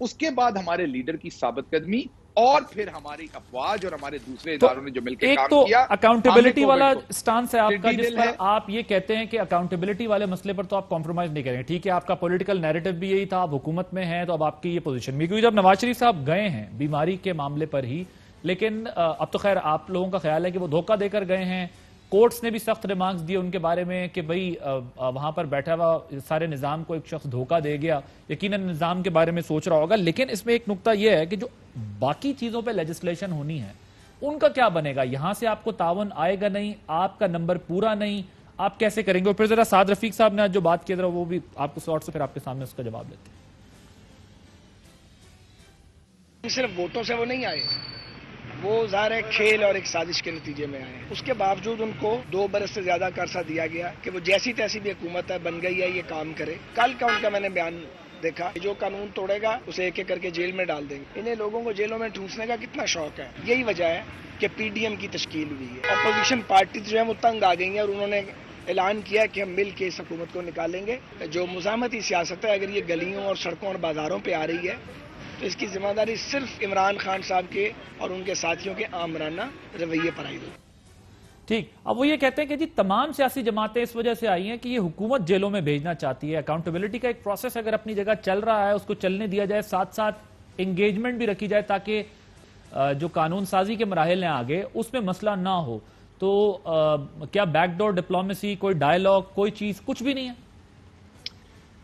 اس کے بعد ہمارے لیڈر کی ثابت قدمی اور پھر ہماری افواج اور ہمارے دوسرے اداروں نے جو مل کے کام کیا. ایک تو اکاؤنٹیبلٹی والا سٹانس ہے آپ کا، جس پر آپ یہ کہتے ہیں کہ اکاؤنٹیبلٹی والے مسئلے پر تو آپ کمپرومائز نہیں کریں گے. ٹھیک ہے، آپ کا پولیٹیکل نیریٹو بھی یہی تھا، آپ حکومت میں ہیں تو اب آپ کی یہ پوزیشن بھی، کیونکہ جب نواز شریف صاحب گئے ہیں بیماری کے معاملے پر ہی، لیکن اب تو خیر آپ لوگوں کا خیال ہے کہ وہ دھوکہ دے کر گئے ہیں. کورٹس نے بھی سخت ریمارکس دیے ان کے بارے میں کہ بھئی وہاں پر بیٹھا ہوا سارے نظام کو ایک شخص دھوکہ دے گیا. یقیناً نظام کے بارے میں سوچ رہا ہوگا، لیکن اس میں ایک نقطہ یہ ہے کہ جو باقی چیزوں پہ لیجسلیشن ہونی ہے ان کا کیا بنے گا؟ یہاں سے آپ کو تعاون آئے گا نہیں، آپ کا نمبر پورا نہیں، آپ کیسے کریں گے؟ اور پھر ذرا سعد رفیق صاحب نے آج جو بات کی ذرا وہ بھی آپ کو سوٹ سے پھر آپ کے سامنے اس کا جواب دیتے ہیں. صرف ووٹوں سے وہ نہیں آئے، وہ ظاہر ہے کھیل اور ایک سازش کے نتیجے میں آئے. اس کے باوجود ان کو 2 برس سے زیادہ کا عرصہ دیا گیا کہ وہ جیسی تیسی بھی حکومت ہے بن گئی ہے یہ کام کرے. کل کا ان کا میں نے بیان دیکھا، جو قانون توڑے گا اسے ایک ایک کر کے جیل میں ڈال دیں گے. انہیں لوگوں کو جیلوں میں ٹھونسنے کا کتنا شوق ہے. یہی وجہ ہے کہ پی ڈی ایم کی تشکیل ہوئی ہے. اپوزیشن پارٹی جو ہے وہ تنگ آ گئی ہیں اور انہوں نے اعلان کیا کہ ہم مل کے اس حکومت کو نکالیں گے. جو مزاحمتی سیاست ہے اگر یہ گلیوں اور سڑکوں اور بازاروں پہ آ رہی ہے تو اس کی ذمہ داری صرف عمران خان صاحب کے اور ان کے ساتھیوں کے آمرانہ رویے پر آئی. ٹھیک، اب وہ یہ کہتے ہیں کہ جی تمام سیاسی جماعتیں اس وجہ سے آئی ہیں کہ یہ حکومت جیلوں میں بھیجنا چاہتی ہے. اکاؤنٹیبلٹی کا ایک پروسیس اگر اپنی جگہ چل رہا ہے اس کو چلنے دیا جائے، ساتھ ساتھ انگیجمنٹ بھی رکھی جائے تاکہ جو قانون سازی کے مراحل ہیں آگے اس میں مسئلہ نہ ہو. تو کیا بیک ڈور ڈپلومیسی، کوئی ڈائیلاگ، کوئی چیز کچھ بھی نہیں ہے؟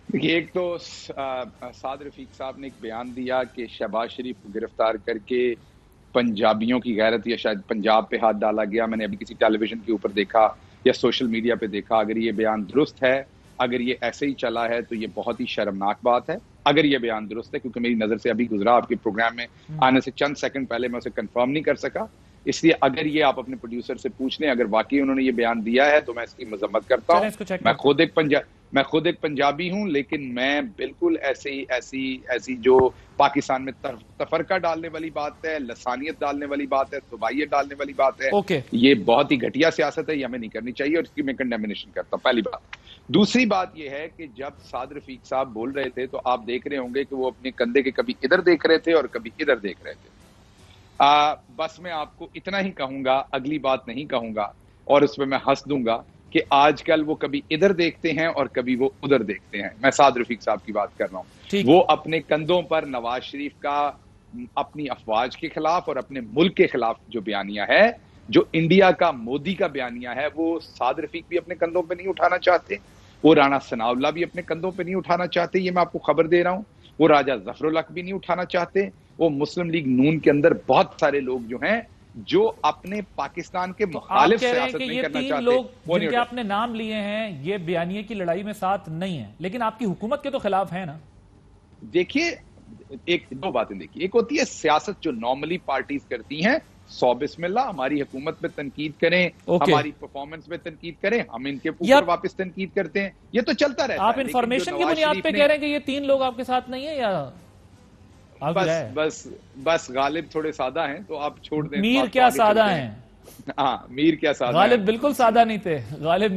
دیکھیے، ایک تو سعد رفیق صاحب نے ایک بیان دیا کہ شہباز شریف کو گرفتار کر کے پنجابیوں کی غیرت یا شاید پنجاب پہ ہاتھ ڈالا گیا. میں نے ابھی کسی ٹیلی ویژن کے اوپر دیکھا یا سوشل میڈیا پہ دیکھا. اگر یہ بیان درست ہے، اگر یہ ایسے ہی چلا ہے تو یہ بہت ہی شرمناک بات ہے. اگر یہ بیان درست ہے، کیونکہ میری نظر سے ابھی گزرا آپ کے پروگرام میں آنے سے چند سیکنڈ پہلے میں اسے کنفرم نہیں کر سکا، اس لیے اگر یہ آپ اپنے پروڈیوسر سے پوچھ لیں اگر واقعی انہوں نے یہ بیان دیا ہے تو میں اس کی مذمت کرتا ہوں. میں خود ایک پنجابی ہوں، لیکن میں بالکل ایسی جو پاکستان میں تفرقہ ڈالنے والی بات ہے، لسانیت ڈالنے والی بات ہے، طباعیت ڈالنے والی بات ہے، یہ بہت ہی گھٹیا سیاست ہے، یہ ہمیں نہیں کرنی چاہیے اور اس کی میں کنڈیمنیشن کرتا ہوں. پہلی بات. دوسری بات یہ ہے کہ جب سعد رفیق صاحب بول رہے تھے تو آپ دیکھ رہے ہوں گے کہ وہ اپنے کندھے کے کبھی ادھر دیکھ رہے تھے اور کبھی ادھر دیکھ رہے تھے. بس میں آپ کو اتنا ہی کہوں گا، اگلی بات نہیں کہوں گا اور اس پہ میں ہنس دوں گا کہ آج کل وہ کبھی ادھر دیکھتے ہیں اور کبھی وہ ادھر دیکھتے ہیں. میں سعد رفیق صاحب کی بات کر رہا ہوں. وہ اپنے کندھوں پر نواز شریف کا اپنی افواج کے خلاف اور اپنے ملک کے خلاف جو بیانیہ ہے، جو انڈیا کا مودی کا بیانیہ ہے، وہ سعد رفیق بھی اپنے کندھوں پہ نہیں اٹھانا چاہتے، وہ رانا ثناء اللہ بھی اپنے کندھوں پہ نہیں اٹھانا چاہتے. یہ میں آپ کو خبر دے رہا ہوں. وہ راجہ ظفر الحق بھی نہیں اٹھانا چاہتے. وہ مسلم لیگ نون کے اندر بہت سارے لوگ جو ہیں جو اپنے پاکستان کے مخالف سیاست نہیں کرنا چاہتے. لوگ جن کے آپ نے نام لیے ہیں یہ بیانیے کی لڑائی میں ساتھ نہیں ہیں، لیکن آپ کی حکومت کے تو خلاف ہیں نا. دیکھیے، دو باتیں دیکھیے. ایک ہوتی ہے سیاست جو نارملی پارٹیز کرتی ہیں، 100 بسم اللہ، ہماری حکومت پہ تنقید کریں، ہماری پرفارمنس پہ تنقید کریں، ہم ان کے اوپر واپس تنقید کرتے ہیں، یہ تو چلتا رہتا ہے. آپ انفارمیشن کی بنیاد پہ کہہ رہے ہیں کہ یہ 3 لوگ آپ کے ساتھ نہیں ہیں یا بس غالب تھوڑے سادہ ہیں تو آپ چھوڑ دیں. میر کیا سادہ ہیں؟ ہاں، میر کیا سادہ. غالب بالکل سادہ نہیں تھے. غالب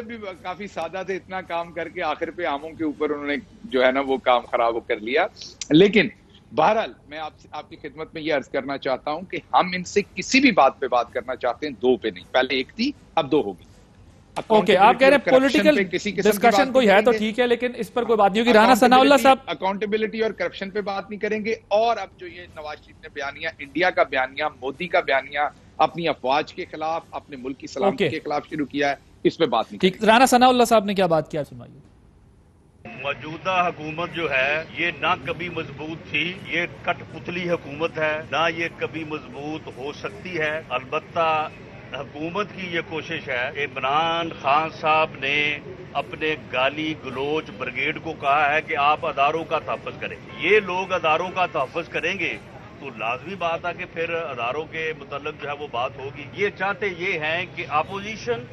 بھی کافی سادہ تھے. اتنا کام کر کے آخر پہ عاموں کے اوپر انہوں نے جو ہے نا وہ کام خراب کر لیا. لیکن بہرحال میں آپ کی خدمت میں یہ عرض کرنا چاہتا ہوں کہ ہم ان سے کسی بھی بات پہ بات کرنا چاہتے ہیں، 2 پہ نہیں. پہلے 1 تھی، اب 2 ہوگی. اوکے، آپ کہہ رہے ہیں پولیٹیکل ڈسکشن کوئی ہے تو ٹھیک ہے، لیکن اس پر کوئی بات نہیں ہوگی. رانا ثناء اللہ صاحب اکاؤنٹیبلٹی اور کرپشن پہ بات نہیں کریں گے. اور اب جو یہ نواز شریف نے بیانیہ، انڈیا کا بیانیہ، مودی کا بیانیہ اپنی افواج کے خلاف، اپنے ملک کی سلامتی کے خلاف شروع کیا ہے، اس پہ بات نہیں کریں گے. رانا ثناء اللہ صاحب نے کیا بات کیا سنائیے. موجودہ حکومت جو ہے یہ نہ کبھی مضبوط تھی، یہ کٹ پتلی حکومت ہے، نہ یہ کبھی مضبوط ہو سکتی ہے. البتہ حکومت کی یہ کوشش ہے. عمران خان صاحب نے اپنے گالی گلوچ بریگیڈ کو کہا ہے کہ آپ اداروں کا تحفظ کریں. یہ لوگ اداروں کا تحفظ کریں گے تو لازمی بات ہے کہ پھر اداروں کے متعلق جو ہے وہ بات ہوگی. یہ چاہتے یہ ہیں کہ اپوزیشن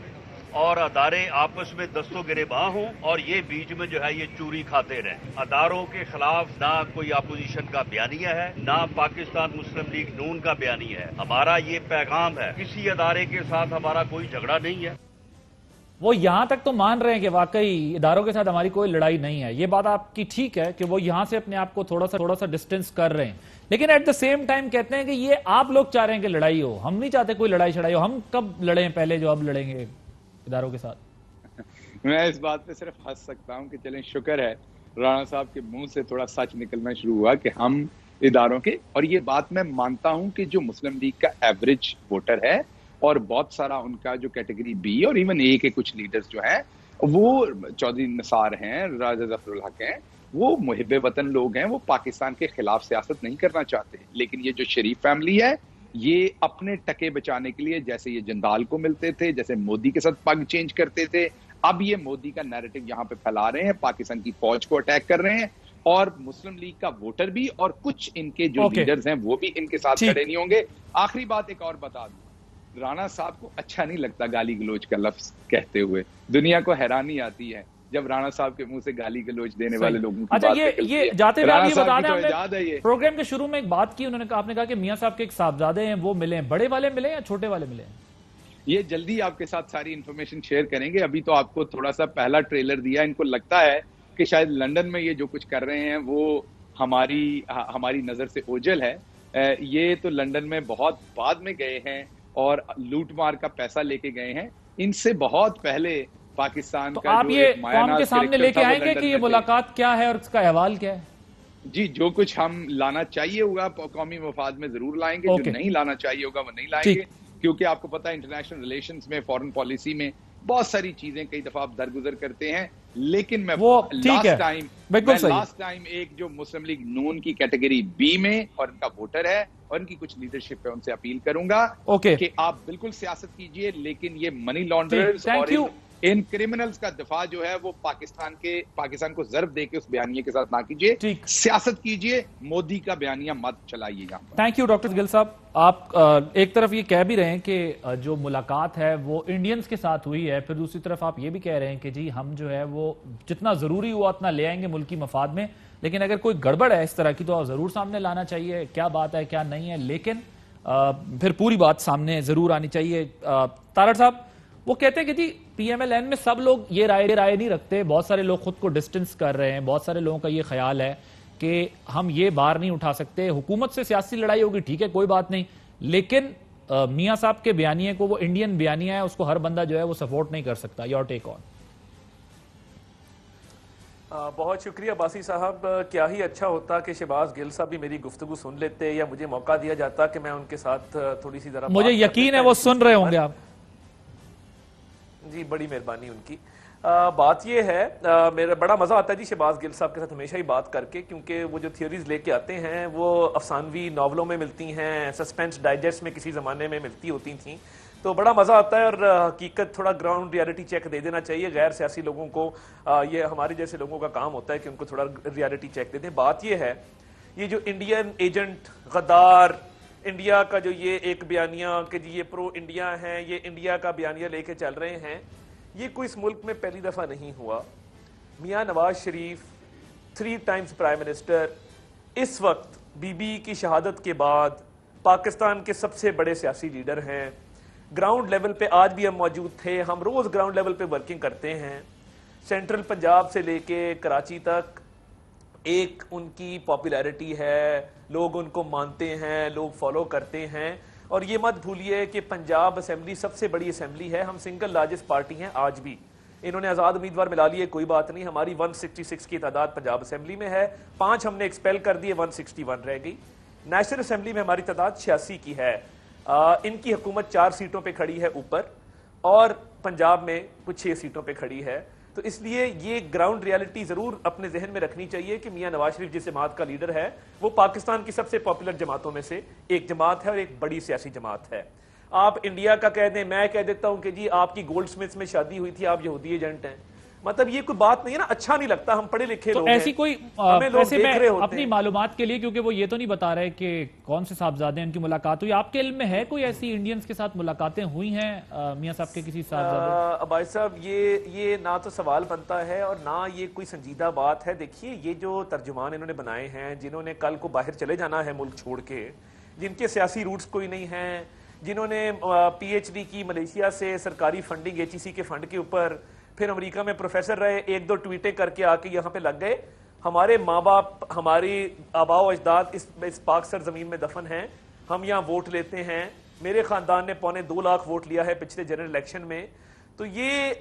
اور ادارے آپس میں دستوں گریباں ہوں اور یہ بیچ میں جو ہے یہ چوری کھاتے رہیں. اداروں کے خلاف نہ کوئی اپوزیشن کا بیانیہ ہے، نہ پاکستان مسلم لیگ نون کا بیانیہ ہے. ہمارا یہ پیغام ہے، کسی ادارے کے ساتھ ہمارا کوئی جھگڑا نہیں ہے. وہ یہاں تک تو مان رہے ہیں کہ واقعی اداروں کے ساتھ ہماری کوئی لڑائی نہیں ہے، یہ بات آپ کی ٹھیک ہے کہ وہ یہاں سے اپنے آپ کو تھوڑا سا ڈسٹینس کر رہے ہیں، لیکن ایٹ دا سیم ٹائم کہتے ہیں کہ یہ آپ لوگ چاہ رہے ہیں کہ لڑائی ہو، ہم نہیں چاہتے کوئی لڑائی شڑائی ہو، ہم کب لڑیں پہلے جو اب لڑیں گے اداروں کے ساتھ؟ میں اس بات پہ صرف ہنس سکتا ہوں کہ چلیں شکر ہے رانا صاحب کے منہ سے تھوڑا سچ نکلنا شروع ہوا کہ ہم اداروں کے، اور یہ بات میں مانتا ہوں کہ جو مسلم لیگ کا ایوریج ووٹر ہے اور بہت سارا ان کا جو کیٹیگری بی اور ایون اے کے کچھ لیڈرز جو ہیں وہ چودھری نثار ہیں، راجہ ظفر الحق ہیں، وہ محب وطن لوگ ہیں، وہ پاکستان کے خلاف سیاست نہیں کرنا چاہتے، لیکن یہ جو شریف فیملی ہے یہ اپنے ٹکے بچانے کے لیے جیسے یہ جندال کو ملتے تھے، جیسے مودی کے ساتھ پگ چینج کرتے تھے، اب یہ مودی کا نیریٹو یہاں پہ پھیلا رہے ہیں، پاکستان کی فوج کو اٹیک کر رہے ہیں، اور مسلم لیگ کا ووٹر بھی اور کچھ ان کے جو لیڈرز ہیں وہ بھی ان کے ساتھ کھڑے نہیں ہوں گے۔ آخری بات ایک اور بتا دوں، رانا صاحب کو اچھا نہیں لگتا گالی گلوچ کا لفظ کہتے ہوئے، دنیا کو حیرانی آتی ہے جب رانا صاحب کے منہ سے گالی گلوچ دینے والے لوگوں کی بات نکلتی ہے۔ جاتے ہوئے آپ یہ بتا دیں، یاد ہے یہ پروگرام کے شروع میں ایک بات کی، انہوں نے کہا، آپ نے کہا کہ میاں صاحب کے ایک صاحبزادے ہیں وہ ملے ہیں، بڑے والے ملے یا چھوٹے والے ملے ہیں؟ یہ جلدی آپ کے ساتھ ساری انفارمیشن شیئر کریں گے، ابھی تو آپ کو تھوڑا سا پہلا ٹریلر دیا، ان کو لگتا ہے کہ شاید لنڈن میں یہ جو کچھ کر رہے ہیں وہ ہماری نظر سے اوجھل ہے، یہ تو لنڈن میں بہت بعد میں گئے ہیں اور لوٹ مار کا پیسہ لے کے گئے ہیں، ان سے بہت پہلے پاکستان کا آپ یہ قوم کے سامنے لے کے آئیں گے کہ یہ ملاقات کیا ہے اور اس کا احوال کیا ہے؟ جی جو کچھ ہم لانا چاہیے ہوگا قومی مفاد میں ضرور لائیں گے، جو نہیں لانا چاہیے ہوگا وہ نہیں لائیں گے، کیونکہ آپ کو پتا ہے انٹرنیشنل ریلیشنز میں، فورن پالیسی میں بہت ساری چیزیں کئی دفعہ آپ درگزر کرتے ہیں، لیکن میں لاسٹ ٹائم ایک جو مسلم لیگ نون کی کیٹیگری بی میں اور ان کا ووٹر ہے اور ان کی کچھ لیڈرشپ ہے، ان سے اپیل کروں گا کہ آپ بالکل سیاست کیجئے، لیکن یہ منی لانڈررز اور ان کرمنلز کا دفاع جو ہے وہ پاکستان کو ضرب دے کے اس بیانیے کے ساتھ نہ کیجئے، سیاست کیجئے، مودی کا بیانیہ مت چلائیے یہاں پر۔ تھینک یو ڈاکٹر گل صاحب، آپ ایک طرف یہ کہہ بھی رہے ہیں کہ جو ملاقات ہے وہ انڈینز کے ساتھ ہوئی ہے، پھر دوسری طرف آپ یہ بھی کہہ رہے ہیں کہ جی ہم جو ہے وہ جتنا ضروری ہوا اتنا لے آئیں گے ملکی مفاد میں، لیکن اگر کوئی گڑبڑ ہے اس طرح کی تو ضرور سامنے لانا چاہیے، کیا بات ہے کیا نہیں ہے، لیکن پھر پوری بات سامنے ضرور آنی چاہیے۔ تارڑ صاحب وہ کہتے ہیں کہ جی پی ایم ایل این میں سب لوگ یہ رائے نہیں رکھتے، بہت سارے لوگ خود کو ڈسٹنس کر رہے ہیں، بہت سارے لوگوں کا یہ خیال ہے کہ ہم یہ بار نہیں اٹھا سکتے، حکومت سے سیاسی لڑائی ہوگی ٹھیک ہے کوئی بات نہیں، لیکن میاں صاحب کے بیانیے کو، وہ انڈین بیانیہ ہے، اس کو ہر بندہ جو ہے وہ سپورٹ نہیں کر سکتا۔ یور ٹیک آن۔ بہت شکریہ باسی صاحب، کیا ہی اچھا ہوتا کہ شہباز گل صاحب بھی میری گفتگو سن لیتے یا مجھے موقع دیا جاتا کہ میں ان کے ساتھ تھوڑی سی ذرا، مجھے یقین ہے وہ سن رہے ہوں گے آپ۔ جی بڑی مہربانی ان کی۔ بات یہ ہے، میرا بڑا مزہ آتا ہے جی شہباز گل صاحب کے ساتھ ہمیشہ ہی بات کر کے، کیونکہ وہ جو تھیوریز لے کے آتے ہیں وہ افسانوی ناولوں میں ملتی ہیں، سسپینس ڈائجسٹ میں کسی زمانے میں ملتی ہوتی تھیں، تو بڑا مزہ آتا ہے، اور حقیقت تھوڑا گراؤنڈ ریالٹی چیک دے دینا چاہیے غیر سیاسی لوگوں کو، یہ ہمارے جیسے لوگوں کا کام ہوتا ہے کہ ان کو تھوڑا ریالٹی چیک دے دیں۔ بات یہ ہے، یہ جو انڈین ایجنٹ غدار انڈیا کا جو یہ ایک بیانیہ کہ جی یہ پرو انڈیا ہیں، یہ انڈیا کا بیانیہ لے کے چل رہے ہیں، یہ کوئی اس ملک میں پہلی دفعہ نہیں ہوا۔ Mian Nawaz Sharif 3 Times prime minister, اس وقت بی بی کی شہادت کے بعد پاکستان کے سب سے بڑے سیاسی لیڈر ہیں، گراؤنڈ لیول پہ آج بھی ہم موجود تھے، ہم روز گراؤنڈ لیول پہ ورکنگ کرتے ہیں، سینٹرل پنجاب سے لے کے کراچی تک ایک ان کی پاپولیرٹی ہے، لوگ ان کو مانتے ہیں، لوگ فالو کرتے ہیں، اور یہ مت بھولیے کہ پنجاب اسمبلی سب سے بڑی اسمبلی ہے، ہم سنگل لارجسٹ پارٹی ہیں آج بھی، انہوں نے آزاد امیدوار ملا لیے کوئی بات نہیں، ہماری 166 کی تعداد پنجاب اسمبلی میں ہے، 5 ہم نے ایکسپیل کر دیے، 161 رہ گئی، نیشنل اسمبلی میں ہماری تعداد 86 کی ہے، ان کی حکومت 4 سیٹوں پہ کھڑی ہے اوپر، اور پنجاب میں کچھ 6 سیٹوں پہ کھڑی ہے، تو اس لیے یہ گراؤنڈ ریالٹی ضرور اپنے ذہن میں رکھنی چاہیے کہ میاں نواز شریف جس جماعت کا لیڈر ہے وہ پاکستان کی سب سے پاپولر جماعتوں میں سے ایک جماعت ہے اور ایک بڑی سیاسی جماعت ہے۔ آپ انڈیا کا کہہ دیں، میں کہہ دیتا ہوں کہ جی آپ کی گولڈ سمتھس میں شادی ہوئی تھی، آپ یہودی ایجنٹ ہیں، مطلب یہ کوئی بات نہیں ہے نا، اچھا نہیں لگتا، ہم پڑھے لکھے لوگ ہیں، ایسی کوئی ویسے میں اپنی معلومات کے لیے، کیونکہ وہ یہ تو نہیں بتا رہے کہ کون سے صاحبزادے ہیں ان کی ملاقات ہوئی، آپ کے علم میں ہے کوئی ایسی انڈینز کے ساتھ ملاقاتیں ہوئی ہیں میاں صاحب کے کسی صاحبزادے؟ عباس صاحب یہ نہ تو سوال بنتا ہے اور نہ یہ کوئی سنجیدہ بات ہے۔ دیکھیے یہ جو ترجمان انہوں نے بنائے ہیں، جنہوں نے کل کو باہر چلے جانا ہے ملک چھوڑ کے، جن کے سیاسی روٹس کوئی نہیں ہیں، جنہوں نے پی ایچ ڈی کی ملیشیا سے سرکاری فنڈنگ ایچ ای سی کے فنڈ کے اوپر، پھر امریکہ میں پروفیسر رہے، ایک دو ٹویٹیں کر کے آ کے یہاں پہ لگ گئے. ہمارے ماں باپ، ہماری آباء و اجداد اس پاک سر زمین میں دفن ہیں، ہم یہاں ووٹ لیتے ہیں. میرے خاندان نے 2.25 لاکھ ووٹ لیا ہے پچھلے جنرل الیکشن میں. تو یہ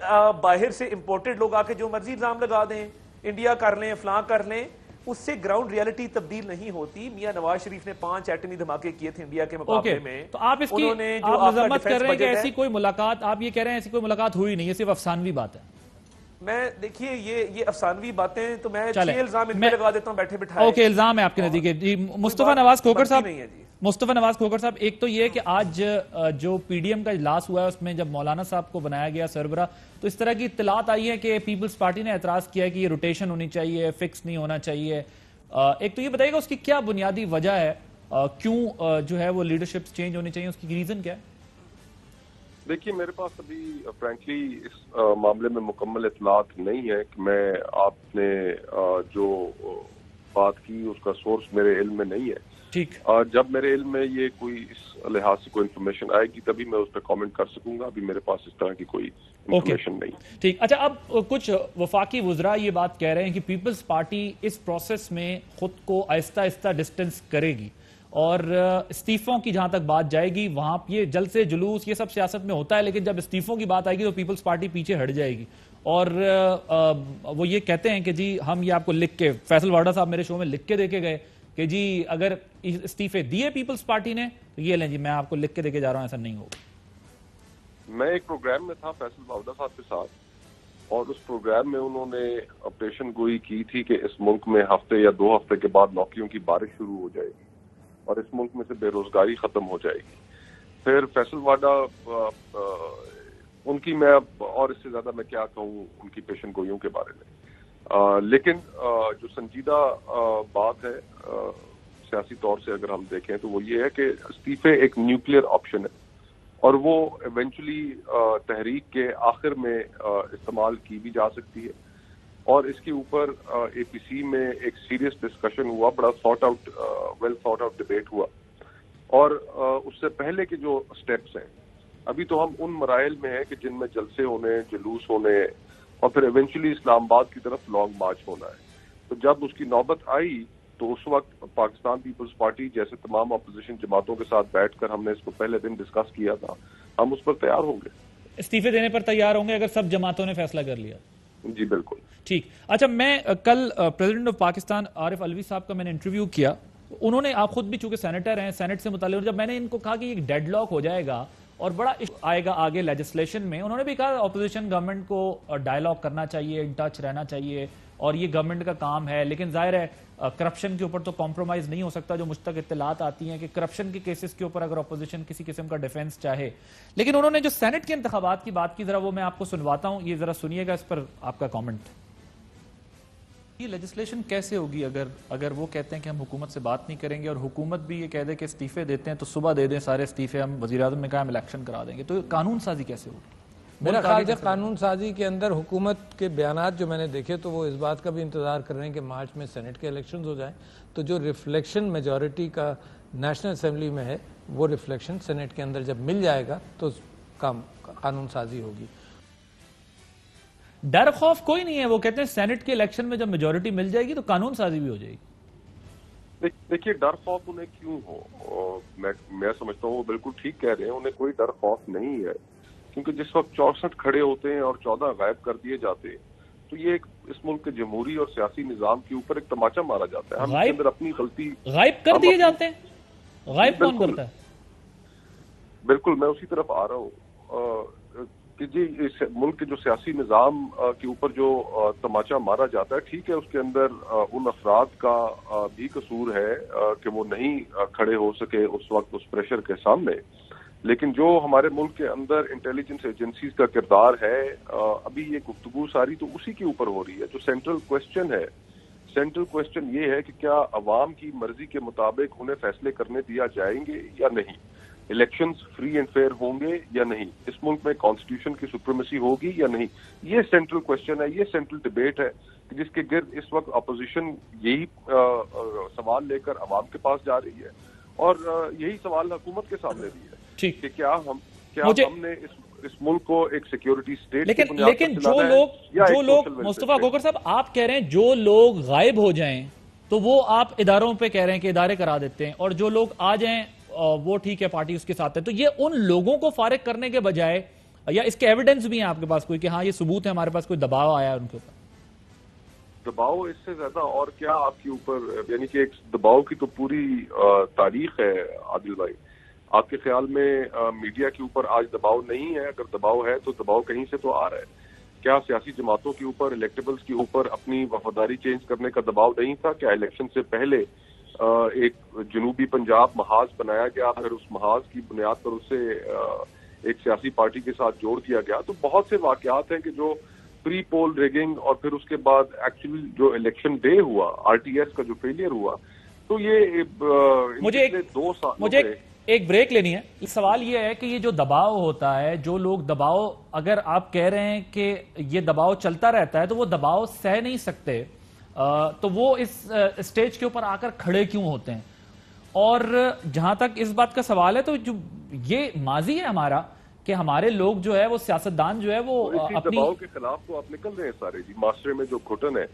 باہر سے امپورٹڈ لوگ آ کے جو مرضی الزام لگا دیں، انڈیا کر لیں، فلاں کر لیں، اس سے گراؤنڈ ریالٹی تبدیل نہیں ہوتی. میاں نواز شریف نے 5 ایٹمی دھماکے کیے تھے انڈیا کے مقابلے میں. تو آپ اس کی مذمت کر رہے ہیں کہ ایسی کوئی ملاقات، آپ یہ کہہ رہے ہیں ایسی کوئی ملاقات ہوئی نہیں، یہ صرف افسانوی بات ہے. میں دیکھیے یہ افسانوی باتیں، تو میں 6 الزام ان پہ لگا دیتا ہوں بیٹھے بٹھائے. اوکے، الزام ہے آپ کے نزدیک. جی مصطفیٰ نواز کھوکھر صاحب، نہیں ہے جی. مصطفیٰ نواز کھوکھر صاحب، ایک تو یہ کہ آج جو پی ڈی ایم کا اجلاس ہوا ہے اس میں جب مولانا صاحب کو بنایا گیا سربراہ، تو اس طرح کی اطلاعات آئی ہے کہ پیپلز پارٹی نے اعتراض کیا ہے کہ یہ روٹیشن ہونی چاہیے، فکس نہیں ہونا چاہیے. ایک تو یہ بتائیے گا اس کی کیا بنیادی وجہ ہے، کیوں جو ہے وہ لیڈرشپ چینج ہونی چاہیے، اس کی ریزن کیا ہے؟ دیکھیے میرے پاس ابھی فرینکلی اس معاملے میں مکمل اطلاعات نہیں ہے کہ میں آپ نے جو بات کی اس کا سورس میرے علم میں نہیں ہے. ٹھیک، جب میرے علم میں یہ کوئی اس لحاظ سے کوئی انفارمیشن آئے گی تبھی میں اس پہ کامنٹ کر سکوں گا. ابھی میرے پاس اس طرح کی کوئی انفارمیشن نہیں. ٹھیک. اچھا، اب کچھ وفاقی وزراء یہ بات کہہ رہے ہیں کہ پیپلز پارٹی اس پروسیس میں خود کو آہستہ آہستہ ڈسٹنس کرے گی اور استعفوں کی جہاں تک بات جائے گی وہاں یہ جلسے جلوس یہ سب سیاست میں ہوتا ہے، لیکن جب استعفوں کی بات آئے گی تو پیپلز پارٹی پیچھے ہٹ جائے گی. اور وہ یہ کہتے ہیں کہ جی ہم یہ آپ کو لکھ کے، فیصل وارڈا صاحب میرے شو میں لکھ کے دے کے گئے کہ جی اگر استعفے دیے پیپلز پارٹی نے تو یہ لیں جی میں آپ کو لکھ کے دے کے جا رہا ہوں، ایسا نہیں ہوگا. میں ایک پروگرام میں تھا فیصل وارڈا صاحب کے ساتھ، اور اس پروگرام میں انہوں نے آپریشن گوئی کی تھی کہ اس ملک میں ہفتے یا 2 ہفتے کے بعد نوکریوں کی بارش شروع ہو جائے گی اور اس ملک میں سے بے روزگاری ختم ہو جائے گی. پھر فیصل وارڈا ان کی، میں اور اس سے زیادہ میں کیا کہوں ان کی پیشن گوئیوں کے بارے میں. لیکن جو سنجیدہ بات ہے سیاسی طور سے اگر ہم دیکھیں تو وہ یہ ہے کہ استعفے ایک نیوکلیئر آپشن ہے اور وہ ایونچولی تحریک کے آخر میں استعمال کی بھی جا سکتی ہے. اور اس کے اوپر اے پی سی میں ایک سیریس ڈسکشن ہوا، بڑا ویل تھاٹ آؤٹ ڈبیٹ ہوا. اور اس سے پہلے کے جو سٹیپس ہیں ابھی تو ہم ان مراحل میں ہیں کہ جن میں جلسے ہونے، جلوس ہونے اور پھر ایونچولی اسلام آباد کی طرف لانگ مارچ ہونا ہے. تو جب اس کی نوبت آئی تو اس وقت پاکستان پیپلز پارٹی جیسے تمام اپوزیشن جماعتوں کے ساتھ بیٹھ کر ہم نے اس کو پہلے دن ڈسکس کیا تھا، ہم اس پر تیار ہوں گے. استعفے دینے پر تیار ہوں گے اگر سب جماعتوں نے فیصلہ کر لیا؟ جی بالکل. ٹھیک. اچھا، میں کل پریزیڈنٹ آف پاکستان عارف الوی صاحب کا میں نے انٹرویو کیا. انہوں نے، آپ خود بھی چونکہ سینیٹر ہیں، سینٹ سے متعلق، جب میں نے ان کو کہا کہ یہ ڈیڈ لاک ہو جائے گا اور بڑا آئے گا آگے لیجسلیشن میں، انہوں نے بھی کہا اپوزیشن گورنمنٹ کو ڈائیلاگ کرنا چاہیے، ان ٹچ رہنا چاہیے اور یہ گورنمنٹ کا کام ہے. لیکن ظاہر ہے کرپشن کے اوپر تو کمپرومائز نہیں ہو سکتا. جو مجھ تک اطلاعات آتی ہیں کہ کرپشن کے کیسز کے اوپر اگر اپوزیشن کسی قسم کا ڈیفینس چاہے. لیکن انہوں نے جو سینٹ کے انتخابات کی بات کی، ذرا وہ میں آپ کو سنواتا ہوں، یہ ذرا سنیے گا، اس پر آپ کا کامنٹ. یہ لیجسلیشن کیسے ہوگی اگر وہ کہتے ہیں کہ ہم حکومت سے بات نہیں کریں گے اور حکومت بھی یہ کہہ دے کہ استعفے دیتے ہیں تو صبح دے دیں سارے استعفے، ہم وزیر اعظم نے کہا ہم الیکشن کرا دیں گے، تو قانون سازی کیسے ہوگی؟ میرا خیال ہے قانون سازی کے اندر حکومت کے بیانات جو میں نے دیکھے تو وہ اس بات کا بھی انتظار کر رہے ہیں کہ مارچ میں سینٹ کے الیکشنز ہو جائیں تو جو ریفلیکشن میجورٹی کا نیشنل اسمبلی میں ہے وہ ریفلیکشن سینٹ کے اندر جب مل جائے گا تو قانون سازی ہوگی. ڈر خوف کوئی نہیں ہے، وہ کہتے ہیں سینٹ کے الیکشن میں جب میجورٹی مل جائے گی تو قانون سازی بھی ہو جائے گی. دیکھیے ڈر خوف انہیں کیوں ہو، میں سمجھتا ہوں وہ بالکل ٹھیک کہہ رہے ہیں، انہیں کوئی ڈر خوف نہیں ہے کیونکہ جس وقت 64 کھڑے ہوتے ہیں اور 14 غائب کر دیے جاتے ہیں تو یہ اس ملک کے جمہوری اور سیاسی نظام کے اوپر ایک تماچا مارا جاتا ہے. ہم اس کے اندر اپنی غلطی غائب کر دیے جاتے ہیں، غائب کون کرتا ہے؟ بالکل میں اسی طرف آ رہا ہوں کہ جی اس ملک کے جو سیاسی نظام کے اوپر جو تماچا مارا جاتا ہے، ٹھیک ہے اس کے اندر ان افراد کا بھی قصور ہے کہ وہ نہیں کھڑے ہو سکے اس وقت اس پریشر کے سامنے، لیکن جو ہمارے ملک کے اندر انٹیلیجنس ایجنسیز کا کردار ہے، ابھی یہ گفتگو ساری تو اسی کے اوپر ہو رہی ہے. جو سینٹرل کوسچن یہ ہے کہ کیا عوام کی مرضی کے مطابق انہیں فیصلے کرنے دیا جائیں گے یا نہیں، الیکشنز فری اینڈ فیئر ہوں گے یا نہیں، اس ملک میں کانسٹیٹیوشن کی سپریمیسی ہوگی یا نہیں. یہ سینٹرل کوسچن ہے، یہ سینٹرل ڈبیٹ ہے جس کے گرد اس وقت اپوزیشن یہی سوال لے کر عوام کے پاس جا رہی ہے اور یہی سوال حکومت کے سامنے بھی ہے. ٹھیک. کہ کیا ہم نے اس ملک کو ایک سیکیورٹی اسٹیٹ لیکن جو لوگ مصطفیٰ گوکر صاحب آپ کہہ رہے ہیں جو لوگ غائب ہو جائیں تو وہ آپ اداروں پہ کہہ رہے ہیں کہ ادارے کرا دیتے ہیں، اور جو لوگ آ جائیں وہ ٹھیک ہے پارٹی اس کے ساتھ ہے، تو یہ ان لوگوں کو فارغ کرنے کے بجائے، یا اس کے ایویڈنس بھی ہیں آپ کے پاس کوئی کہ ہاں یہ ثبوت ہے ہمارے پاس کوئی دباؤ آیا ہے ان کے اوپر؟ دباؤ اس سے زیادہ اور کیا آپ کے اوپر، یعنی کہ ایک دباؤ کی تو پوری تاریخ ہے عادل بھائی. آپ کے خیال میں میڈیا کے اوپر آج دباؤ نہیں ہے؟ اگر دباؤ ہے تو دباؤ کہیں سے تو آ رہا ہے. کیا سیاسی جماعتوں کے اوپر، الیکٹیبلز کے اوپر اپنی وفاداری چینج کرنے کا دباؤ نہیں تھا؟ کیا الیکشن سے پہلے ایک جنوبی پنجاب محاذ بنایا گیا، پھر اس محاذ کی بنیاد پر اسے ایک سیاسی پارٹی کے ساتھ جوڑ دیا گیا؟ تو بہت سے واقعات ہیں کہ جو پری پول ریگنگ اور پھر اس کے بعد ایکچولی جو الیکشن ڈے ہوا، RTS کا جو فیلئر ہوا، تو یہ مجھے 2 سال ایک بریک لینی ہے. سوال یہ ہے کہ یہ جو دباؤ ہوتا ہے، جو لوگ دباؤ، اگر آپ کہہ رہے ہیں کہ یہ دباؤ چلتا رہتا ہے تو وہ دباؤ سہ نہیں سکتے، تو وہ اس اسٹیج کے اوپر آ کر کھڑے کیوں ہوتے ہیں؟ اور جہاں تک اس بات کا سوال ہے تو جو یہ ماضی ہے ہمارا کہ ہمارے لوگ جو ہے وہ سیاستدان جو ہے وہ اپنی دباؤ کے خلاف تو آپ نکل رہے ہیں سارے جی. معاشرے میں جو گھٹن ہے،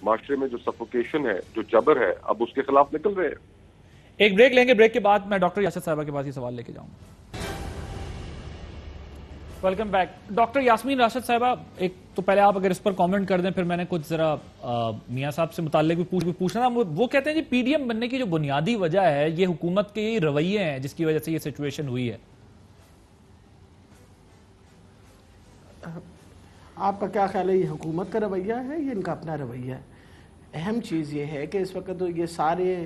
معاشرے میں جو سفوکیشن ہے، جو جبر ہے، اب اس کے خلاف نکل رہے ہیں. ایک بریک لیں گے، بریک کے بعد میں ڈاکٹر یاسمین صاحبہ کے پاس یہ سوال لے کے جاؤں گا. Welcome back. Doctor Yasmin Rashid صاحبہ، ایک تو پہلے آپ اگر اس پر کامنٹ کر دیں، پھر میں نے کچھ ذرا میاں صاحب سے متعلق بھی پوچھنا تھا. وہ کہتے ہیں جی پی ڈی ایم بننے کی جو بنیادی وجہ ہے یہ حکومت کے رویے ہیں جس کی وجہ سے یہ سچویشن ہوئی ہے. آپ کا کیا خیال ہے، یہ حکومت کا رویہ ہے یا ان کا اپنا رویہ ہے؟ اہم چیز یہ ہے کہ اس وقت تو یہ سارے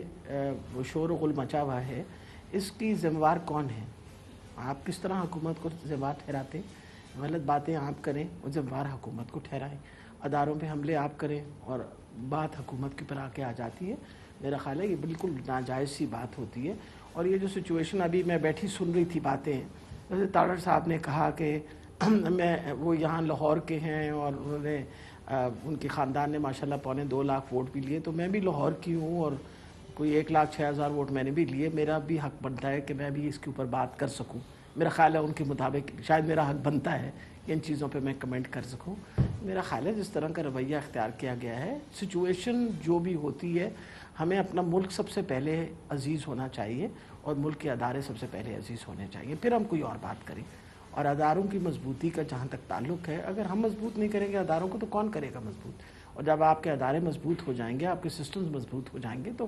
شور و غل مچا ہوا ہے، اس کی ذمہ وار کون ہے؟ آپ کس طرح حکومت کو ذمہ وار ٹھہراتے ہیں؟ غلط باتیں آپ کریں اور ذمہ وار حکومت کو ٹھہرائیں، اداروں پہ حملے آپ کریں اور بات حکومت کے پر آ کے آ جاتی ہے. میرا خیال ہے یہ بالکل ناجائز سی بات ہوتی ہے. اور یہ جو سچویشن ابھی میں بیٹھی سن رہی تھی باتیں، جیسے تاڑر صاحب نے کہا کہ وہ یہاں لاہور کے ہیں اور انہوں نے ان کے خاندان نے ماشاءاللہ 2.25 لاکھ ووٹ بھی لیے، تو میں بھی لاہور کی ہوں اور کوئی 1,06,000 ووٹ میں نے بھی لیے. میرا بھی حق بنتا ہے کہ میں بھی اس کے اوپر بات کر سکوں. میرا خیال ہے ان کے مطابق شاید میرا حق بنتا ہے کہ ان چیزوں پہ میں کمنٹ کر سکوں. میرا خیال ہے جس طرح کا رویہ اختیار کیا گیا ہے، سچویشن جو بھی ہوتی ہے، ہمیں اپنا ملک سب سے پہلے عزیز ہونا چاہیے اور ملک کے ادارے سب سے پہلے عزیز ہونے چاہیے، پھر ہم کوئی اور بات کریں. اور اداروں کی مضبوطی کا جہاں تک تعلق ہے، اگر ہم مضبوط نہیں کریں گے اداروں کو تو کون کرے گا مضبوط؟ اور جب آپ کے ادارے مضبوط ہو جائیں گے، آپ کے سسٹمز مضبوط ہو جائیں گے، تو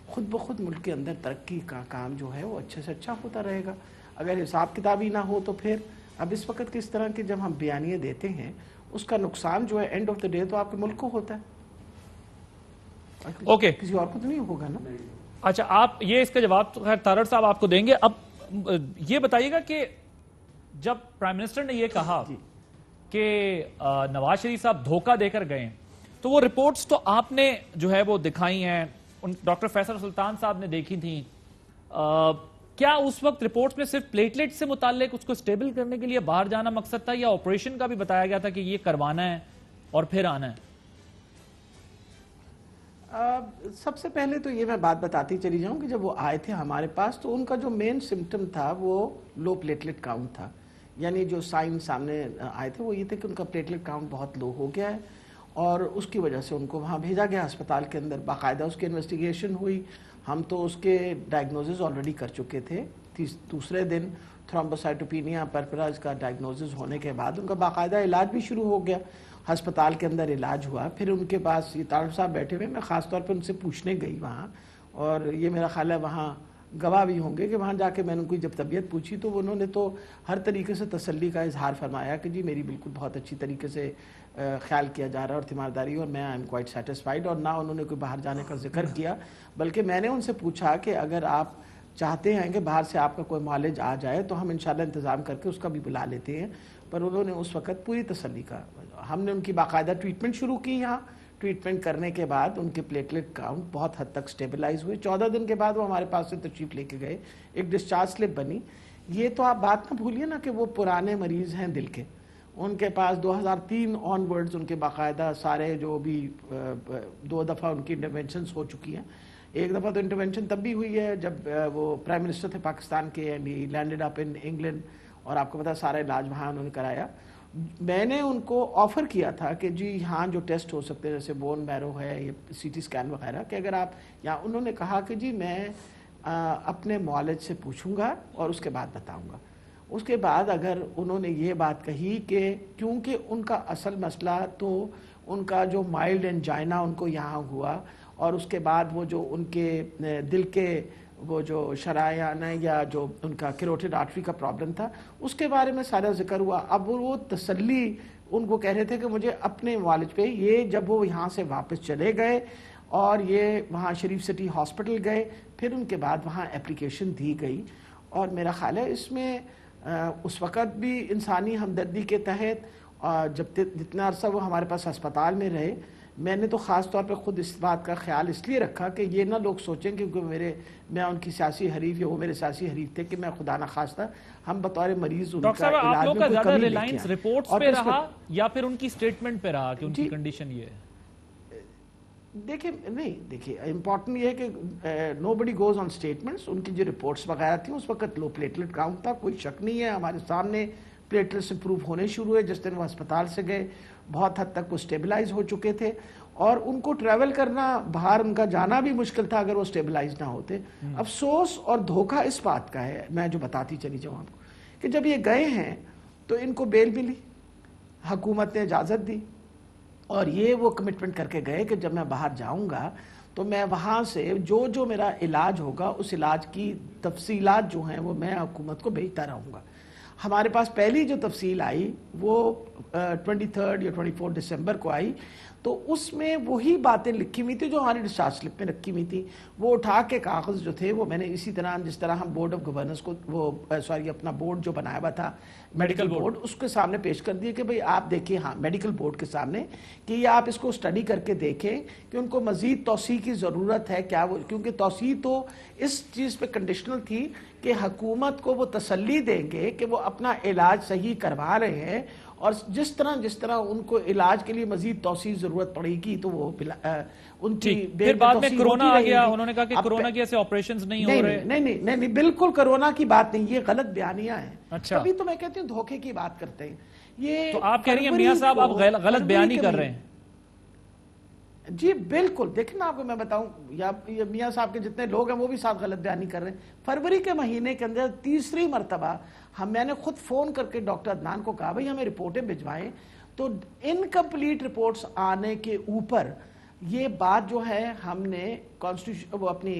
خود بخود ملک کے اندر ترقی کا کام جو ہے وہ اچھے سے اچھا ہوتا رہے گا. اگر حساب کتابی نہ ہو تو پھر اب اس وقت کس طرح کے جب ہم بیانیے دیتے ہیں اس کا نقصان جو ہے اینڈ آف دا ڈے تو آپ کے ملک کو ہوتا ہے، اوکے، کسی اور کو تو نہیں ہوگا نا. اچھا، آپ یہ اس کا جواب خیر تارڑ صاحب آپ کو دیں گے. اب یہ بتائیے گا کہ جب پرائم منسٹر نے یہ کہا کہ نواز شریف صاحب دھوکہ دے کر گئے، تو وہ رپورٹس تو آپ نے جو ہے وہ دکھائی ہیں، ڈاکٹر فیصل سلطان صاحب نے دیکھی تھیں. کیا اس وقت رپورٹس میں صرف پلیٹلیٹ سے متعلق اس کو سٹیبل کرنے کے لیے باہر جانا مقصد تھا، یا آپریشن کا بھی بتایا گیا تھا کہ یہ کروانا ہے اور پھر آنا ہے؟ سب سے پہلے تو یہ میں بات بتاتی چلی جاؤں کہ جب وہ آئے تھے ہمارے پاس تو ان کا جو مین سمٹم تھا وہ لو پلیٹلیٹ کاؤنٹ تھا. یعنی جو سائن سامنے آئے تھے وہ یہ تھے کہ ان کا پلیٹلیٹ کاؤنٹ بہت لو ہو گیا ہے اور اس کی وجہ سے ان کو وہاں بھیجا گیا ہسپتال کے اندر. باقاعدہ اس کی انویسٹیگیشن ہوئی، ہم تو اس کے ڈائگنوزز آلریڈی کر چکے تھے. دوسرے دن تھرومبوسائٹوپینیا پرپراز کا ڈائگنوزز ہونے کے بعد ان کا باقاعدہ علاج بھی شروع ہو گیا، ہسپتال کے اندر علاج ہوا. پھر ان کے پاس یہ طالب صاحب بیٹھے ہوئے، میں خاص طور پہ ان سے پوچھنے گئی وہاں، اور یہ میرا خیال ہے وہاں گواہ بھی ہوں گے کہ وہاں جا کے میں نے ان کی جب طبیعت پوچھی تو انہوں نے تو ہر طریقے سے تسلی کا اظہار فرمایا کہ جی میری بالکل بہت اچھی طریقے سے خیال کیا جا رہا ہے اور تیمارداری، اور میں آئی ایم کوائٹ سیٹسفائیڈ. اور نہ انہوں نے کوئی باہر جانے کا ذکر کیا، بلکہ میں نے ان سے پوچھا کہ اگر آپ چاہتے ہیں کہ باہر سے آپ کا کوئی معالج آ جائے تو ہم انشاءاللہ انتظام کر کے اس کا بھی بلا لیتے ہیں. پر انہوں نے اس وقت پوری تسلی کا، ہم نے ان کی باقاعدہ ٹریٹمنٹ شروع کی. یہاں ٹریٹمنٹ کرنے کے بعد ان کے پلیٹلیٹ کاؤنٹ بہت حد تک سٹیبلائز ہوئے. 14 دن کے بعد وہ ہمارے پاس سے تشریف لے کے گئے، ایک ڈسچارج سلپ بنی. یہ تو آپ بات نہ بھولیے نا کہ وہ پرانے مریض ہیں دل کے، ان کے پاس 2003 آن ورڈز ان کے باقاعدہ سارے جو بھی 2 دفعہ ان کی انٹرونشنز ہو چکی ہیں. ایک دفعہ تو انٹرونشن تب بھی ہوئی ہے جب وہ پرائم منسٹر تھے پاکستان کے and he landed up in England, اور آپ کو پتا سارا علاج وہاں انہوں نے کرایا. میں نے ان کو آفر کیا تھا کہ جی یہاں جو ٹیسٹ ہو سکتے ہیں جیسے بون میرو ہے یا سی ٹی اسکین وغیرہ, کہ اگر آپ یہاں, انہوں نے کہا کہ جی میں اپنے معالج سے پوچھوں گا اور اس کے بعد بتاؤں گا. اس کے بعد اگر انہوں نے یہ بات کہی کہ کیونکہ ان کا اصل مسئلہ تو ان کا جو مائلڈ انجائنا ان کو یہاں ہوا, اور اس کے بعد وہ جو ان کے دل کے وہ جو شرائان یا جو ان کا کیروٹیڈ آرٹری کا پرابلم تھا اس کے بارے میں سارا ذکر ہوا. اب وہ تسلی ان کو کہہ رہے تھے کہ مجھے اپنے معالج پہ, یہ جب وہ یہاں سے واپس چلے گئے اور یہ وہاں شریف سٹی ہاسپٹل گئے, پھر ان کے بعد وہاں اپلیکیشن دی گئی. اور میرا خیال ہے اس میں اس وقت بھی انسانی ہمدردی کے تحت جب جتنا عرصہ وہ ہمارے پاس ہسپتال میں رہے, میں نے تو خاص طور پہ خود اس بات کا خیال اس لیے رکھا کہ یہ نہ لوگ سوچیں کہ میں ان کی سیاسی حریف یا وہ میرے سیاسی حریف تھے, کہ میں خدا نہ خواستہ ہم بطور مریض ان کا ڈاکٹر صاحب آپ لوگ کا زیادہ ریلائنس رپورٹس پہ رہا یا پھر ان کی سٹیٹمنٹ پہ رہا کہ ان کی کنڈیشن یہ ہے؟ دیکھیں امپورٹنٹ یہ ہے کہ نو بڈی گوز آن سٹیٹمنٹس. ان کی جو رپورٹس وغیرہ تھیں اس وقت لو پلیٹلیٹ کاؤنٹ تھا, کوئی شک نہیں ہے. ہمارے سامنے پلیٹلیٹس امپروو ہونے شروع ہوئے جس دن وہ ہسپتال سے گئے, بہت حد تک وہ سٹیبلائز ہو چکے تھے, اور ان کو ٹریول کرنا باہر ان کا جانا بھی مشکل تھا اگر وہ سٹیبلائز نہ ہوتے. افسوس اور دھوکہ اس بات کا ہے, میں جو بتاتی چلی جاؤں آپ کو, کہ جب یہ گئے ہیں تو ان کو بیل ملی, حکومت نے اجازت دی, اور یہ وہ کمٹمنٹ کر کے گئے کہ جب میں باہر جاؤں گا تو میں وہاں سے جو میرا علاج ہوگا اس علاج کی تفصیلات جو ہیں وہ میں حکومت کو بھیجتا رہوں گا. ہمارے پاس پہلی جو تفصیل آئی وہ 23 یا 24 دسمبر کو آئی, تو اس میں وہی باتیں لکھی ہوئی تھی جو ہماری ڈسچارج سلپ میں رکھی ہوئی تھی. وہ اٹھا کے کاغذ جو تھے وہ میں نے اسی طرح جس طرح ہم بورڈ آف گورننس کو وہ اپنا بورڈ جو بنایا ہوا تھا میڈیکل بورڈ, اس کے سامنے پیش کر دیے کہ بھئی آپ دیکھیں, ہاں میڈیکل بورڈ کے سامنے, کہ یہ آپ اس کو اسٹڈی کر کے دیکھیں کہ ان کو مزید توسیع کی ضرورت ہے کیا. وہ کیونکہ توسیع تو اس چیز پہ کنڈیشنل تھی کہ حکومت کو وہ تسلی دیں گے کہ وہ اپنا علاج صحیح کروا رہے ہیں, اور جس طرح ان کو علاج کے لیے مزید توسیع ضرورت پڑے گی تو وہ ان کی پھر بعد میں کرونا آ گیا, انہوں نے کہا کہ کرونا کی ایسے آپریشنز نہیں ہو رہے. نہیں بالکل کرونا کی بات نہیں, یہ غلط بیانیاں ہیں. اچھا, ابھی تو میں کہتی ہوں دھوکے کی بات کرتے ہیں. یہ تو آپ کہہ رہی ہیں میاں صاحب آپ غلط بیانی کر رہے ہیں؟ جی بالکل. دیکھیں نا آپ کو میں بتاؤں, یا میاں صاحب کے جتنے لوگ ہیں وہ بھی ساتھ غلط بیانی کر رہے ہیں. فروری کے مہینے کے اندر تیسری مرتبہ میں نے خود فون کر کے ڈاکٹر عدنان کو کہا بھئی ہمیں رپورٹیں بھجوائیں, تو انکمپلیٹ رپورٹس آنے کے اوپر یہ بات جو ہے ہم نے وہ اپنی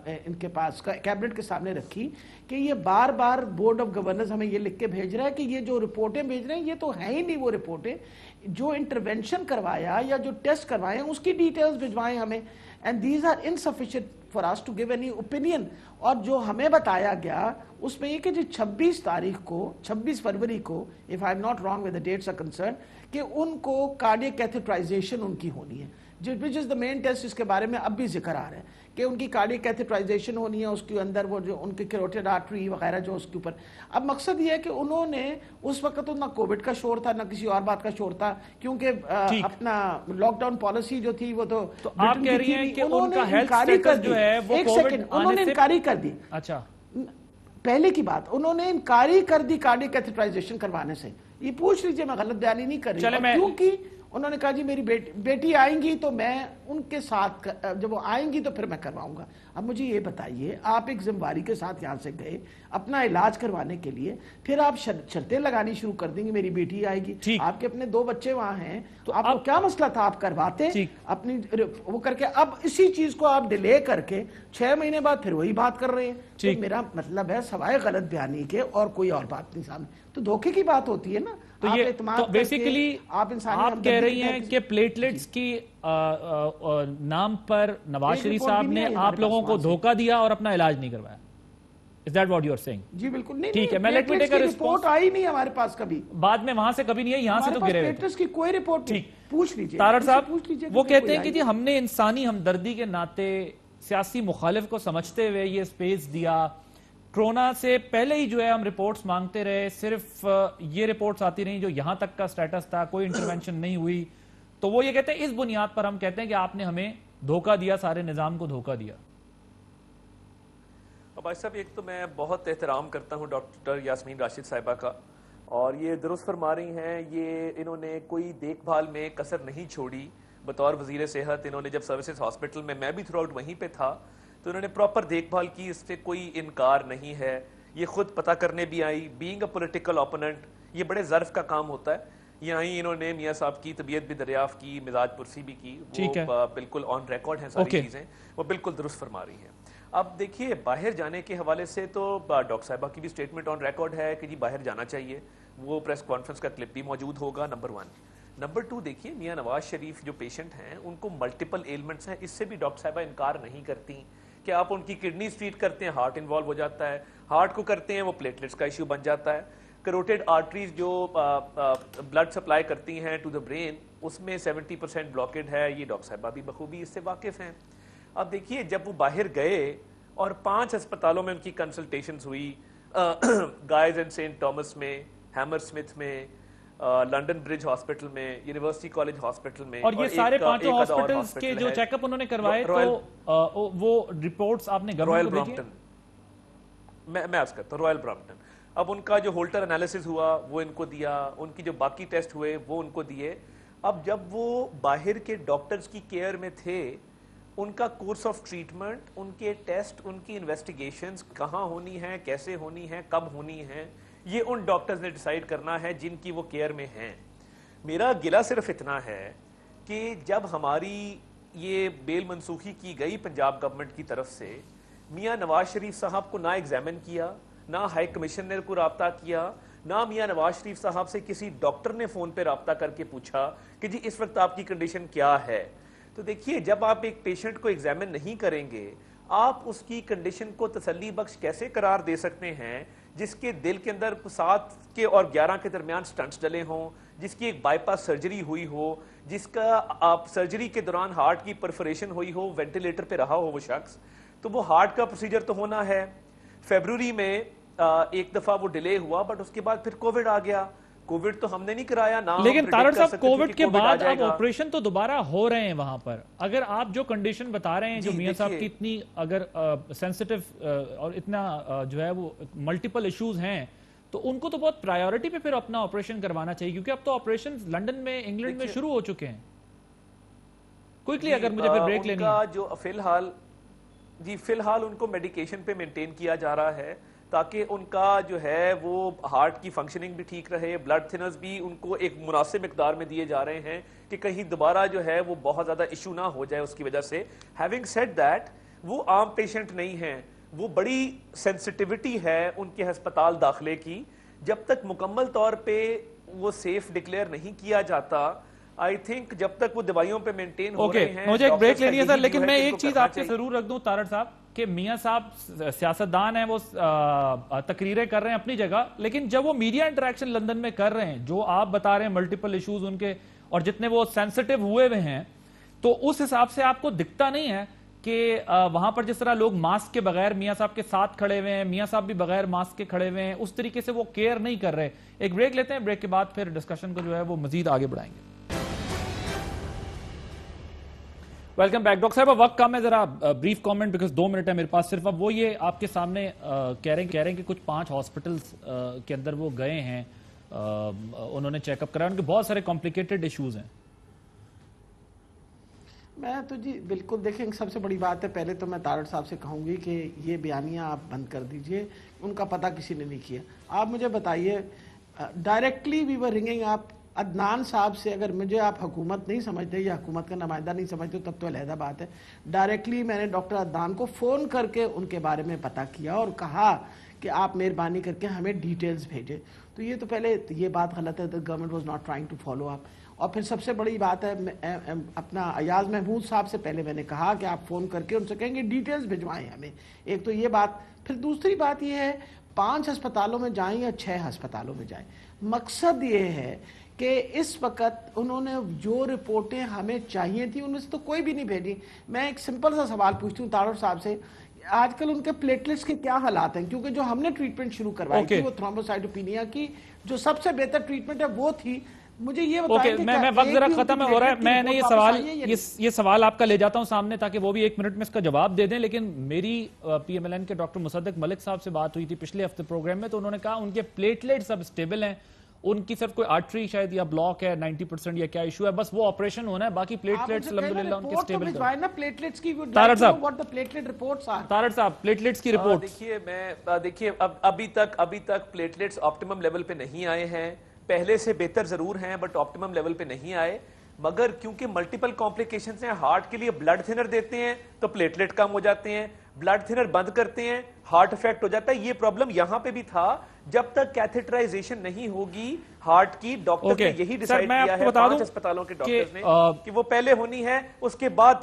ان کے پاس کیبنٹ کے سامنے رکھی کہ یہ بار بار بورڈ آف گورنرز ہمیں یہ لکھ کے بھیج رہا ہے کہ یہ جو رپورٹیں بھیج رہے ہیں یہ تو ہیں ہی نہیں وہ رپورٹیں, جو انٹرونشن کروایا یا جو ٹیسٹ کروائے ہیں اس کی ڈیٹیلز بھجوائیں ہمیں, and these are insufficient for us to give any opinion. اور جو ہمیں بتایا گیا اس میں یہ کہ جی 26 فروری کو if I'm not wrong with the dates are concerned, کہ ان کو کارڈیک کیتھیٹرائزیشن ان کی ہونی ہے, which is the main test. اس کے بارے میں اب بھی ذکر آ رہا ہے کہ ان کی کارڈیک کیتھیٹرائزیشن ہونی ہے, اس کے اندر وہ جو ان کے کیروٹیڈ آرٹری وغیرہ جو اس کے اوپر. اب مقصد یہ ہے کہ انہوں نے اس وقت تو نہ کووڈ کا شور تھا نہ کسی اور بات کا شور تھا, کیونکہ اپنا لاک ڈاؤن پالیسی جو تھی وہ تو آپ کہہ رہی ہیں کہ ان کا ہیلتھ سٹیٹس جو ہے وہ کووڈ انہوں نے انکاری کر دی. اچھا, پہلے کی بات انہوں نے انکاری کر دی کارڈیک کیتھیٹرائزیشن کروانے سے. یہ پوچھ لیجئے, میں غلط بیانی نہیں کر رہی, کیونکہ انہوں نے کہا جی میری بیٹی آئیں گی تو میں ان کے ساتھ, جب وہ آئیں گی تو پھر میں کرواؤں گا. اب مجھے یہ بتائیے, آپ ایک ذمہ داری کے ساتھ یہاں سے گئے اپنا علاج کروانے کے لیے, پھر آپ شرطیں لگانی شروع کر دیں گے میری بیٹی آئے گی, آپ کے اپنے 2 بچے وہاں ہیں, تو آپ کو کیا مسئلہ تھا, آپ کرواتے اپنی وہ کر کے. اب اسی چیز کو آپ ڈیلے کر کے 6 مہینے بعد پھر وہی بات کر رہے ہیں. تو میرا مطلب ہے سوائے غلط بیانی کے اور کوئی اور بات نہیں سامنے, تو دھوکے کی بات ہوتی ہے نا. تو یہ بیسیکلی آپ کہہ رہی ہیں کہ پلیٹلیٹس کی نام پر نواز شریف صاحب نے آپ لوگوں کو دھوکہ دیا اور اپنا علاج نہیں کروایا. Is that what you are saying? جی بالکل نہیں. ٹھیک ہے, میں لیٹ می ٹیک اے رپورٹ آئی نہیں ہمارے پاس کبھی, بعد میں وہاں سے کبھی نہیں ہے, یہاں سے تو گرے ہوئے تھے. پلیٹلیٹس کی کوئی رپورٹ نہیں, پوچھ لیجئے تارڑ صاحب. وہ کہتے ہیں کہ جی ہم نے انسانی ہمدردی کے ناطے سیاسی مخالف کو سمجھتے ہوئے یہ سپیس دیا, کرونا سے پہلے ہی جو ہے ہم رپورٹس مانگتے رہے, صرف یہ رپورٹس آتی رہیں جو یہاں تک کا سٹیٹس تھا, کوئی انٹرونشن نہیں ہوئی. تو وہ یہ کہتے ہیں اس بنیاد پر ہم کہتے ہیں کہ آپ نے ہمیں دھوکہ دیا, سارے نظام کو دھوکہ دیا. عباس صاحب، ایک تو میں بہت احترام کرتا ہوں ڈاکٹر یاسمین راشد صاحبہ کا، اور یہ درست فرما رہی ہیں، یہ انہوں نے کوئی دیکھ بھال میں کسر نہیں چھوڑی بطور وزیر صحت. انہوں نے جب سروسز ہاسپٹل میں بھی تھرو آؤٹ وہیں پہ تھا، تو انہوں نے پراپر دیکھ بھال کی، اس سے کوئی انکار نہیں ہے. یہ خود پتہ کرنے بھی آئی، بینگ اے پولیٹیکل اوپوننٹ یہ بڑے ظرف کا کام ہوتا ہے. یہاں ہی انہوں نے میاں صاحب کی طبیعت بھی دریافت کی، مزاج پرسی بھی کی، وہ بالکل آن ریکارڈ ہیں ساری چیزیں، وہ بالکل درست فرما رہی ہیں. اب دیکھیے باہر جانے کے حوالے سے تو ڈاکٹر صاحبہ کی بھی سٹیٹمنٹ آن ریکارڈ ہے کہ جی باہر جانا چاہیے، وہ پریس کانفرنس کا کلپ بھی موجود ہوگا. نمبر 1. نمبر 2 دیکھیے میاں نواز شریف جو پیشنٹ ہیں ان کو ملٹیپل ایلمنٹس ہیں، اس سے بھی ڈاکٹر صاحبہ انکار نہیں کرتی کہ آپ ان کی کڈنیز ٹریٹ کرتے ہیں، ہارٹ انوالو ہو جاتا ہے، ہارٹ کو کرتے ہیں وہ پلیٹلیٹس کا ایشو بن جاتا ہے. کروٹیڈ آرٹریز جو بلڈ سپلائی کرتی ہیں ٹو دا برین، اس میں 70% بلاکڈ ہے، یہ ڈاکٹر صاحبہ بھی بخوبی اس سے واقف ہیں. اب دیکھیے جب وہ باہر گئے اور 5 ہسپتالوں میں ان کی کنسلٹیشنز ہوئی، گائز اینڈ سینٹ تھامس میں، ہیمر سمتھ میں، لنڈن برج ہاسپٹل میں، یونیورسٹی کالج ہاسپٹل میں، اور یہ سارے 5 ہاسپٹلز کے جو چیک اپ انہوں نے کروائے تو وہ رپورٹس آپ نے رائل برامپٹن، میں عرض کرتا ہوں رائل برامپٹن. اب ان کا جو ہولٹر انالیسس ہوا وہ ان کو دیا، ان کی جو باقی ٹیسٹ ہوئے وہ ان کو دیے. اب جب وہ باہر کے ڈاکٹرز کی کیئر میں تھے، ان کا کورس آف ٹریٹمنٹ، ان کے ٹیسٹ، ان کی انویسٹیگیشنز کہاں ہونی ہیں، کیسے ہونی ہیں، کب ہونی ہیں، یہ ان ڈاکٹرز نے ڈیسائیڈ کرنا ہے جن کی وہ کیئر میں ہیں. میرا گلہ صرف اتنا ہے کہ جب ہماری یہ بیل منسوخی کی گئی پنجاب گورنمنٹ کی طرف سے، میاں نواز شریف صاحب کو نہ ایگزامن کیا، نہ ہائی کمشنر کو رابطہ کیا، نہ میاں نواز شریف صاحب سے کسی ڈاکٹر نے فون پہ رابطہ کر کے پوچھا کہ جی اس وقت آپ کی کنڈیشن کیا ہے. تو دیکھیے جب آپ ایک پیشنٹ کو ایگزامن نہیں کریں گے، آپ اس کی کنڈیشن کو تسلی بخش کیسے قرار دے سکتے ہیں جس کے دل کے اندر 7 کے اور 11 کے درمیان سٹنٹس ڈلے ہوں، جس کی ایک بائی پاس سرجری ہوئی ہو، جس کا آپ سرجری کے دوران ہارٹ کی پرفوریشن ہوئی ہو، وینٹیلیٹر پہ رہا ہو وہ شخص، تو وہ ہارٹ کا پروسیجر تو ہونا ہے. فیبروری میں ایک دفعہ وہ ڈیلے ہوا، بٹ اس کے بعد پھر کووڈ آ گیا. کووڈ تو ہم نے نہیں کرایا نا، لیکن طارق صاحب کووڈ کے بعد اب آپریشن تو دوبارہ ہو رہے ہیں وہاں پر. اگر آپ جو کنڈیشن بتا رہے ہیں جو میاں صاحب کی اتنی اگر سینسٹیو اور اتنا جو ہے وہ ملٹیپل ایشوز ہیں، تو ان کو تو بہت پرائیورٹی پہ پھر اپنا آپریشن کروانا چاہیے، کیونکہ اب تو آپریشن لنڈن میں، انگلینڈ میں شروع ہو چکے ہیں. کوئکلی اگر مجھے پھر بریک لینی ہے. جو فی الحال ان کو میڈیکیشن پہ مینٹین کیا جا رہا ہے تاکہ ان کا جو ہے وہ ہارٹ کی فنکشننگ بھی ٹھیک رہے. بلڈ تھنرز بھی ان کو ایک مناسب مقدار میں دیے جا رہے ہیں کہ کہیں دوبارہ جو ہے وہ بہت زیادہ ایشو نہ ہو جائے اس کی وجہ سے. ہیونگ سیڈ دیٹ، وہ عام پیشنٹ نہیں ہیں، وہ بڑی سینسٹیوٹی ہے ان کے ہسپتال داخلے کی. جب تک مکمل طور پہ وہ سیف ڈکلیئر نہیں کیا جاتا، آئی تھنک جب تک وہ دوائیوں پہ مینٹین ہو رہے ہیں. مجھے ایک بریک لینی ہے سر، لیکن میں ایک چیز آپ سے ضرور رکھ دوں طارق صاحب کہ میاں صاحب سیاستدان ہیں، وہ تقریریں کر رہے ہیں اپنی جگہ، لیکن جب وہ میڈیا انٹریکشن لندن میں کر رہے ہیں، جو آپ بتا رہے ہیں ملٹیپل ایشوز ان کے اور جتنے وہ سینسٹیو ہوئے ہوئے ہیں، تو اس حساب سے آپ کو دکھتا نہیں ہے کہ وہاں پر جس طرح لوگ ماسک کے بغیر میاں صاحب کے ساتھ کھڑے ہوئے ہیں، میاں صاحب بھی بغیر ماسک کے کھڑے ہوئے ہیں، اس طریقے سے وہ کیئر نہیں کر رہے. ایک بریک لیتے ہیں، بریک کے بعد پھر ڈسکشن کو جو ہے وہ مزید آگے بڑھائیں گے. Welcome back. ڈاکٹر صاحب وقت کم ہے، ذرا بریف کامنٹ بیکاز 2 منٹ ہے میرے پاس صرف. اب وہ یہ آپ کے سامنے کہہ رہے ہیں کہ کچھ 5 ہاسپٹلز کے اندر وہ گئے ہیں، انہوں نے چیک اپ کرایا، ان کے بہت سارے کمپلیکیٹڈ ایشوز ہیں. میں تو جی بالکل دیکھیں، سب سے بڑی بات ہے، پہلے تو میں طارق صاحب سے کہوں گی کہ یہ بیانیاں آپ بند کر دیجئے، ان کا پتہ کسی نے نہیں کیا. آپ مجھے بتائیے، ڈائریکٹلی وی ور رنگنگ آپ عدنان صاحب سے. اگر مجھے آپ حکومت نہیں سمجھتے یا حکومت کا نمائندہ نہیں سمجھتے تب تو علیحدہ بات ہے. ڈائریکٹلی میں نے ڈاکٹر عدنان کو فون کر کے ان کے بارے میں پتہ کیا اور کہا کہ آپ مہربانی کر کے ہمیں ڈیٹیلز بھیجیں. تو یہ تو پہلے یہ بات غلط ہے، government was not trying to follow up. اور پھر سب سے بڑی بات ہے، اپنا ایاز محمود صاحب سے پہلے میں نے کہا کہ آپ فون کر کے ان سے کہیں گے ڈیٹیلز بھجوائیں ہمیں. ایک تو یہ بات. پھر دوسری بات یہ ہے، 5 ہسپتالوں میں جائیں یا 6 ہسپتالوں میں جائیں، مقصد یہ ہے کہ اس وقت انہوں نے جو رپورٹیں ہمیں چاہیے تھیں ان میں سے تو کوئی بھی نہیں بھیجی. میں ایک سمپل سا سوال پوچھتی ہوں طارق صاحب سے، آج کل ان کے پلیٹلیٹس کے کیا حالات ہیں؟ کیونکہ جو ہم نے ٹریٹمنٹ شروع کروائی تھی وہ تھرومبوسائٹوپینیا کی جو سب سے بہتر ٹریٹمنٹ ہے وہ تھی مجھے یہ اوکے، میں وقت ذرا ختم ہو رہا ہے، میں نے یہ سوال آپ کا لے جاتا ہوں سامنے تاکہ وہ بھی 1 منٹ میں اس کا جواب دے دیں. لیکن میری پی ایم ایل این کے ڈاکٹر مصدق ملک صاحب سے بات ہوئی تھی پچھلے ہفتے پروگرام میں، تو انہوں نے کہا ان کے پلیٹلیٹس اب اسٹیبل ہیں، ان کی صرف کوئی آرٹری شاید یا بلاک ہے 90% یا کیا ایشو ہے، بس وہ آپریشن ہونا ہے، باقی پلیٹلیٹس الحمدللہ ان کے اسٹیبل ہیں. طارق صاحب پلیٹلیٹس کی رپورٹ. دیکھیے ابھی تک پلیٹلیٹس آپٹیمم لیول پہ نہیں آئے ہیں، پہلے سے بہتر ضرور ہیں بٹ آپٹیمم لیول پہ نہیں آئے، مگر کیونکہ ملٹیپل کمپلیکیشنز ہیں، ہارٹ کے لیے بلڈ تھنر دیتے ہیں تو پلیٹلیٹ کم ہو جاتے ہیں، بلڈ تھنر بند کرتے ہیں ہارٹ افیکٹ ہو جاتا ہے. یہ پرابلم یہاں پہ بھی تھا، جب تک کیتھیٹرائزیشن نہیں ہوگی ہارٹ کی، ڈاکٹر نے یہی ڈیسائیڈ کیا ہے 5 اسپتالوں کے ڈاکٹرز نے کہ وہ پہلے ہونی ہے، اس کے بعد